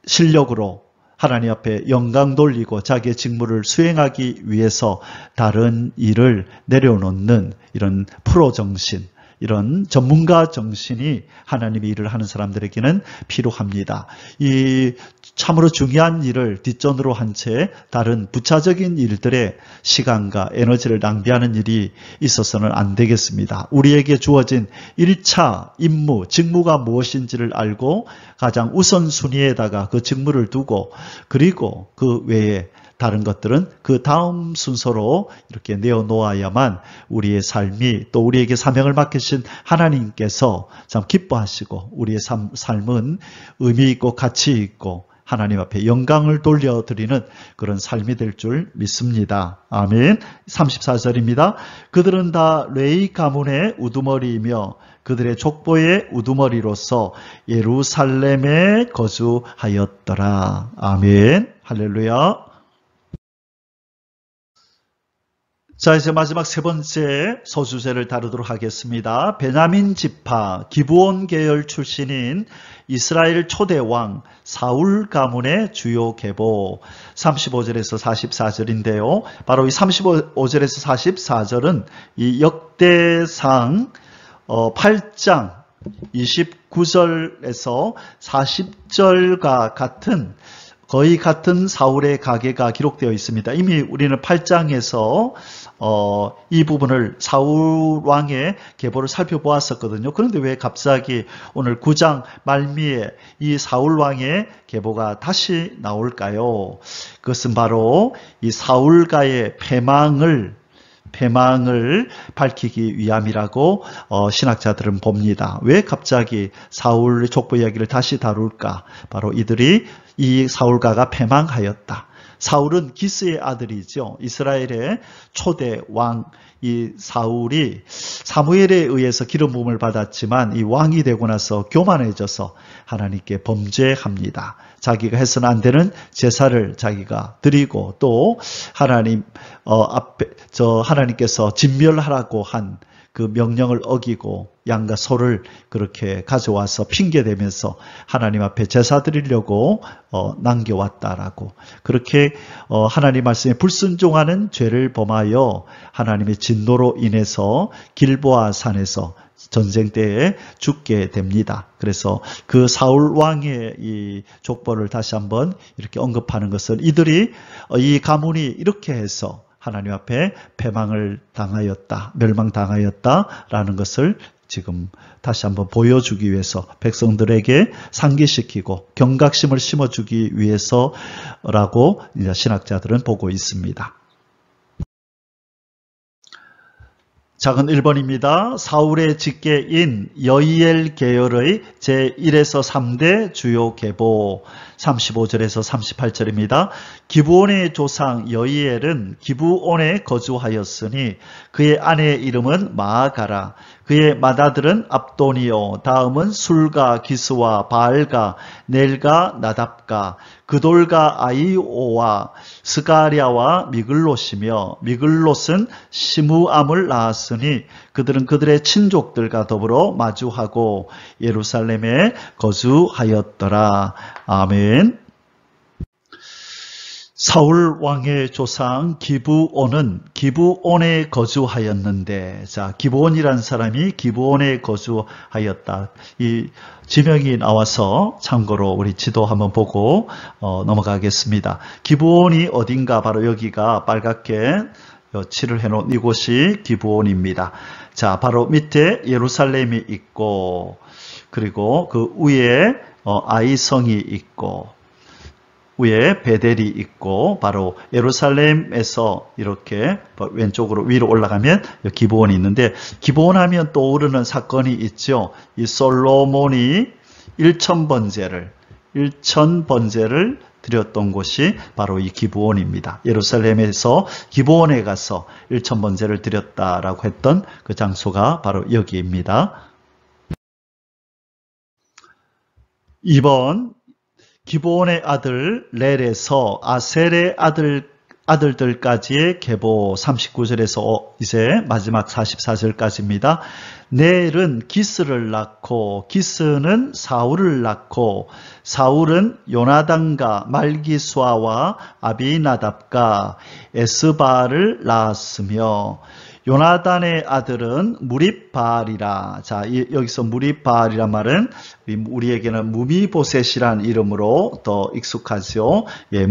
실력으로 하나님 앞에 영광 돌리고 자기의 직무를 수행하기 위해서 다른 일을 내려놓는 이런 프로 정신, 이런 전문가 정신이 하나님의 일을 하는 사람들에게는 필요합니다. 이 참으로 중요한 일을 뒷전으로 한 채 다른 부차적인 일들에 시간과 에너지를 낭비하는 일이 있어서는 안 되겠습니다. 우리에게 주어진 1차 임무, 직무가 무엇인지를 알고 가장 우선순위에다가 그 직무를 두고 그리고 그 외에 다른 것들은 그 다음 순서로 이렇게 내어놓아야만 우리의 삶이 또 우리에게 사명을 맡기신 하나님께서 참 기뻐하시고 우리의 삶은 의미 있고 가치 있고 하나님 앞에 영광을 돌려드리는 그런 삶이 될 줄 믿습니다. 아멘. 34절입니다. 그들은 다 레위 가문의 우두머리이며 그들의 족보의 우두머리로서 예루살렘에 거주하였더라. 아멘. 할렐루야. 자, 이제 마지막 세 번째 소주제를 다루도록 하겠습니다. 베냐민 지파 기브온 계열 출신인 이스라엘 초대 왕 사울 가문의 주요 계보 35절에서 44절인데요. 바로 이 35절에서 44절은 이 역대상 8장 29절에서 40절과 같은 거의 같은 사울의 가계가 기록되어 있습니다. 이미 우리는 8장에서 이 부분을 사울 왕의 계보를 살펴보았었거든요. 그런데 왜 갑자기 오늘 9장 말미에 이 사울 왕의 계보가 다시 나올까요? 그것은 바로 이 사울가의 패망을 밝히기 위함이라고 신학자들은 봅니다. 왜 갑자기 사울의 족보 이야기를 다시 다룰까? 바로 이들이 이 사울가가 패망하였다. 사울은 기스의 아들이죠. 이스라엘의 초대 왕 이 사울이 사무엘에 의해서 기름 부음을 받았지만 이 왕이 되고 나서 교만해져서 하나님께 범죄합니다. 자기가 해서는 안 되는 제사를 자기가 드리고 또 하나님 앞에 하나님께서 진멸하라고 한 그 명령을 어기고 양과 소를 그렇게 가져와서 핑계대면서 하나님 앞에 제사 드리려고 남겨왔다라고 그렇게 하나님 말씀에 불순종하는 죄를 범하여 하나님의 진노로 인해서 길보아 산에서 전쟁 때에 죽게 됩니다. 그래서 그 사울 왕의 이 족보를 다시 한번 이렇게 언급하는 것은 이들이 이 가문이 이렇게 해서 하나님 앞에 패망을 당하였다, 멸망당하였다라는 것을 지금 다시 한번 보여주기 위해서 백성들에게 상기시키고 경각심을 심어주기 위해서라고 신학자들은 보고 있습니다. 작은 1번입니다. 사울의 직계인 여이엘 계열의 제1에서 3대 주요 계보 35절에서 38절입니다. 기브온의 조상 여이엘은 기브온에 거주하였으니 그의 아내의 이름은 마아가라. 그의 맏아들은 압도니오, 다음은 술가, 기스와 바알가, 넬가, 나답가, 그돌가, 아이오와 스가랴와 미글롯이며 미글롯은 시므암을 낳았으니 그들은 그들의 친족들과 더불어 마주하고 예루살렘에 거주하였더라. 아멘. 사울 왕의 조상 기브온은 기브온에 거주하였는데, 자, 기브온이라는 사람이 기브온에 거주하였다. 이 지명이 나와서 참고로 우리 지도 한번 보고 넘어가겠습니다. 기브온이 어딘가 바로 여기가 빨갛게 칠을 해놓은 이곳이 기브온입니다. 자, 바로 밑에 예루살렘이 있고, 그리고 그 위에 아이성이 있고, 위에 베델이 있고 바로 예루살렘에서 이렇게 왼쪽으로 위로 올라가면 기브온이 있는데 기브온 하면 떠오르는 사건이 있죠. 이 솔로몬이 1000번제를 드렸던 곳이 바로 이 기브온입니다. 예루살렘에서 기브온에 가서 1000번제를 드렸다라고 했던 그 장소가 바로 여기입니다. 2번 기브온의 아들 렐에서 아셀의 아들들까지의 계보 39절에서 이제 마지막 44절까지입니다. 넬은 기스를 낳고 기스는 사울을 낳고 사울은 요나단과 말기수아와 아비나답과 에스바를 낳았으며 요나단의 아들은 무립바알이라. 자, 여기서 무립바알이란 말은 우리에게는 무미보셋이란 이름으로 더 익숙하죠. 예,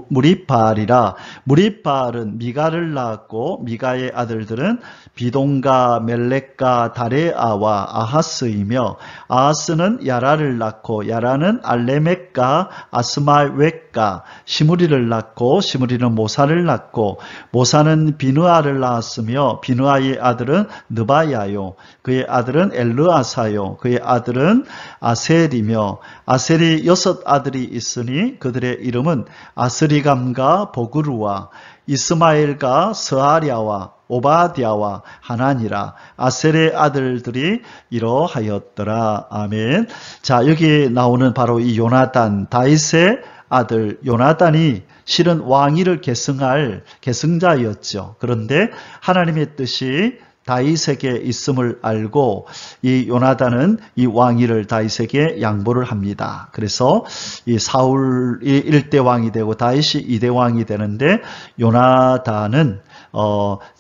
무립바알이라. 무립바알은 미가를 낳았고 미가의 아들들은 비동가, 멜렉가, 다레아와 아하스이며 아하스는 야라를 낳고 야라는 알레멕과 아스마웻과 시므리를 낳고 시므리는 모사를 낳고 모사는 비느아를 낳았으며 비느아의 아들은 느바야요 그의 아들은 엘르아사요 그의 아들은 아셀이며 아셀이 6 아들이 있으니 그들의 이름은 아스리감과 보그루와 이스마엘과 스아랴와 오바댜와 하나니라. 아셀의 아들들이 이러하였더라. 아멘. 자, 여기 나오는 바로 이 요나단, 다윗의 아들 요나단이 실은 왕위를 계승할 계승자였죠. 그런데 하나님의 뜻이 다윗에게 있음을 알고 이 요나단은 이 왕위를 다윗에게 양보를 합니다. 그래서 이 사울이 1대 왕이 되고 다윗이 2대 왕이 되는데 요나단은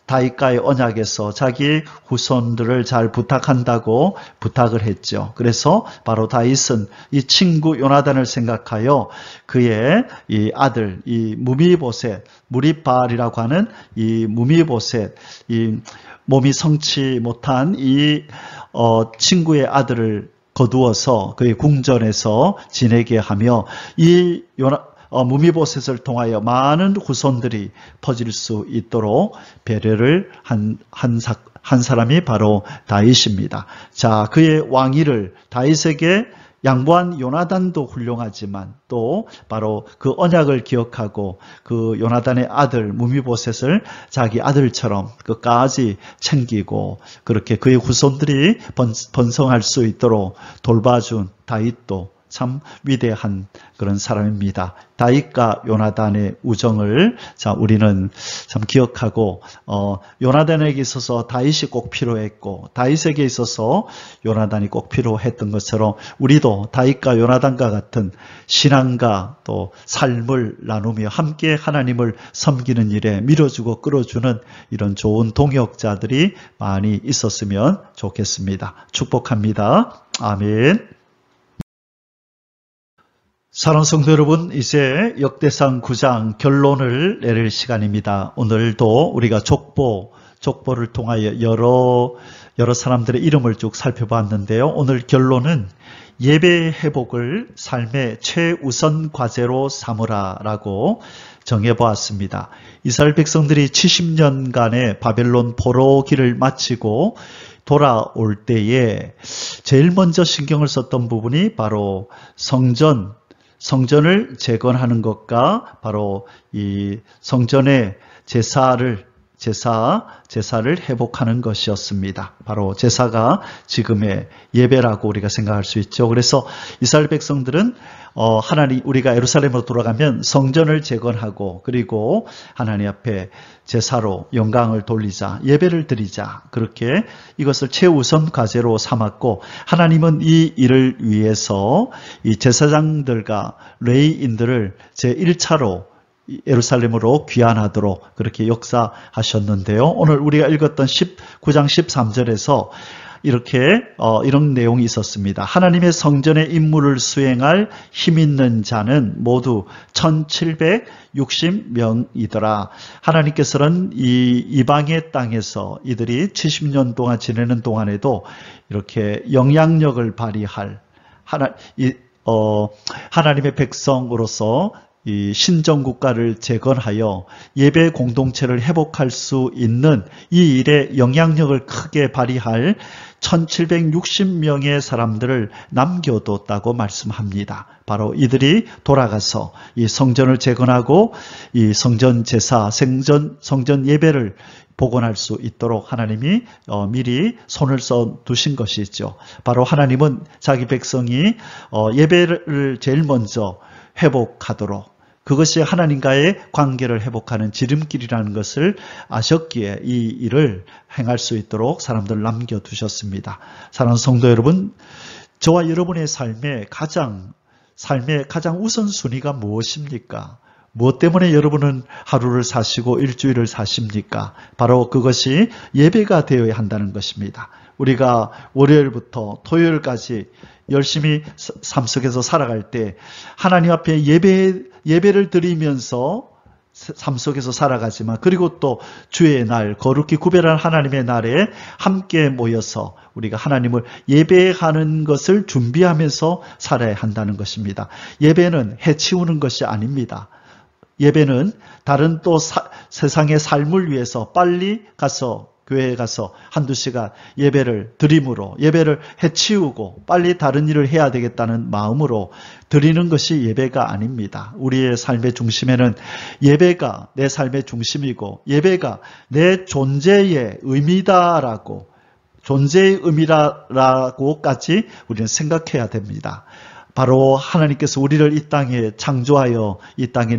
다윗과의 언약에서 자기 후손들을 잘 부탁한다고 부탁을 했죠. 그래서 바로 다윗은 이 친구 요나단을 생각하여 그의 이 아들 이 무미보셋, 무립바알이라고 하는 이 무미보셋, 이 몸이 성치 못한 이 친구의 아들을 거두어서 그의 궁전에서 지내게 하며 이 무미보셋을 통하여 많은 후손들이 퍼질 수 있도록 배려를 한 사람이 바로 다윗입니다. 자, 그의 왕위를 다윗에게 양보한 요나단도 훌륭하지만 또 바로 그 언약을 기억하고 그 요나단의 아들 무미보셋을 자기 아들처럼 끝까지 챙기고 그렇게 그의 후손들이 번성할 수 있도록 돌봐준 다윗도 참 위대한 그런 사람입니다. 다윗과 요나단의 우정을 자 우리는 참 기억하고 요나단에게 있어서 다윗이 꼭 필요했고 다윗에게 있어서 요나단이 꼭 필요했던 것처럼 우리도 다윗과 요나단과 같은 신앙과 또 삶을 나누며 함께 하나님을 섬기는 일에 밀어주고 끌어주는 이런 좋은 동역자들이 많이 있었으면 좋겠습니다. 축복합니다. 아멘. 사랑하는 성도 여러분, 이제 역대상 9장 결론을 내릴 시간입니다. 오늘도 우리가 족보를 통하여 여러 사람들의 이름을 쭉 살펴봤는데요. 오늘 결론은 예배 회복을 삶의 최우선 과제로 삼으라라고 정해보았습니다. 이스라엘 백성들이 70년간의 바벨론 포로기를 마치고 돌아올 때에 제일 먼저 신경을 썼던 부분이 바로 성전을 재건하는 것과 바로 이 성전의 제사를 회복하는 것이었습니다. 바로 제사가 지금의 예배라고 우리가 생각할 수 있죠. 그래서 이스라엘 백성들은 하나님 우리가 예루살렘으로 돌아가면 성전을 재건하고 그리고 하나님 앞에 제사로 영광을 돌리자, 예배를 드리자 그렇게 이것을 최우선 과제로 삼았고 하나님은 이 일을 위해서 이 제사장들과 레위인들을 제1차로 예루살렘으로 귀환하도록 그렇게 역사하셨는데요. 오늘 우리가 읽었던 19장 13절에서 이렇게 이런 내용이 있었습니다. 하나님의 성전의 임무를 수행할 힘 있는 자는 모두 1760명이더라. 하나님께서는 이 이방의 땅에서 이들이 70년 동안 지내는 동안에도 이렇게 영향력을 발휘할 하나님의 백성으로서 이 신정국가를 재건하여 예배 공동체를 회복할 수 있는 이 일에 영향력을 크게 발휘할 1760명의 사람들을 남겨뒀다고 말씀합니다. 바로 이들이 돌아가서 이 성전을 재건하고 이 성전 제사, 성전 예배를 복원할 수 있도록 하나님이 미리 손을 써 두신 것이죠. 바로 하나님은 자기 백성이 예배를 제일 먼저 회복하도록 그것이 하나님과의 관계를 회복하는 지름길이라는 것을 아셨기에 이 일을 행할 수 있도록 사람들을 남겨두셨습니다. 사랑하는 성도 여러분, 저와 여러분의 삶의 가장 우선순위가 무엇입니까? 무엇 때문에 여러분은 하루를 사시고 일주일을 사십니까? 바로 그것이 예배가 되어야 한다는 것입니다. 우리가 월요일부터 토요일까지 열심히 삶 속에서 살아갈 때 하나님 앞에 예배를 드리면서 삶 속에서 살아가지만, 그리고 또 주의 날, 거룩히 구별한 하나님의 날에 함께 모여서 우리가 하나님을 예배하는 것을 준비하면서 살아야 한다는 것입니다. 예배는 해치우는 것이 아닙니다. 예배는 다른 또 세상의 삶을 위해서 빨리 가서 교회에 가서 한두 시간 예배를 드림으로, 예배를 해치우고 빨리 다른 일을 해야 되겠다는 마음으로 드리는 것이 예배가 아닙니다. 우리의 삶의 중심에는 예배가 내 삶의 중심이고, 예배가 내 존재의 의미다라고, 존재의 의미라고까지 우리는 생각해야 됩니다. 바로 하나님께서 우리를 이 땅에 창조하여 이 땅에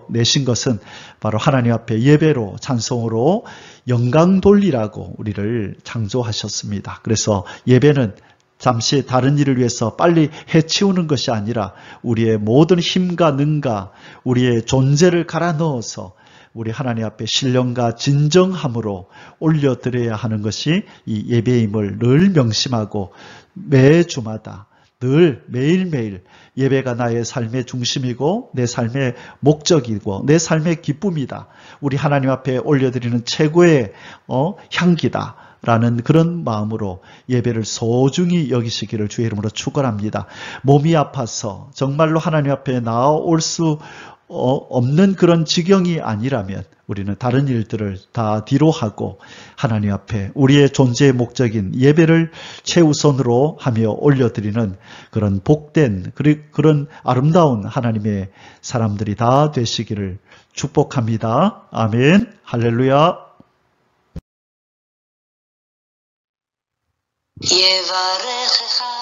내신 것은 바로 하나님 앞에 예배로, 찬송으로 영광 돌리라고 우리를 창조하셨습니다. 그래서 예배는 잠시 다른 일을 위해서 빨리 해치우는 것이 아니라 우리의 모든 힘과 능과 우리의 존재를 갈아 넣어서 우리 하나님 앞에 신령과 진정함으로 올려드려야 하는 것이 이 예배임을 늘 명심하고, 매주마다 늘 매일매일 예배가 나의 삶의 중심이고 내 삶의 목적이고 내 삶의 기쁨이다, 우리 하나님 앞에 올려드리는 최고의 향기다 라는 그런 마음으로 예배를 소중히 여기시기를 주의 이름으로 축원합니다. 몸이 아파서 정말로 하나님 앞에 나아올 수 없는 그런 지경이 아니라면 우리는 다른 일들을 다 뒤로 하고 하나님 앞에 우리의 존재의 목적인 예배를 최우선으로 하며 올려드리는 그런 복된, 그런 아름다운 하나님의 사람들이 다 되시기를 축복합니다. 아멘. 할렐루야. יברכך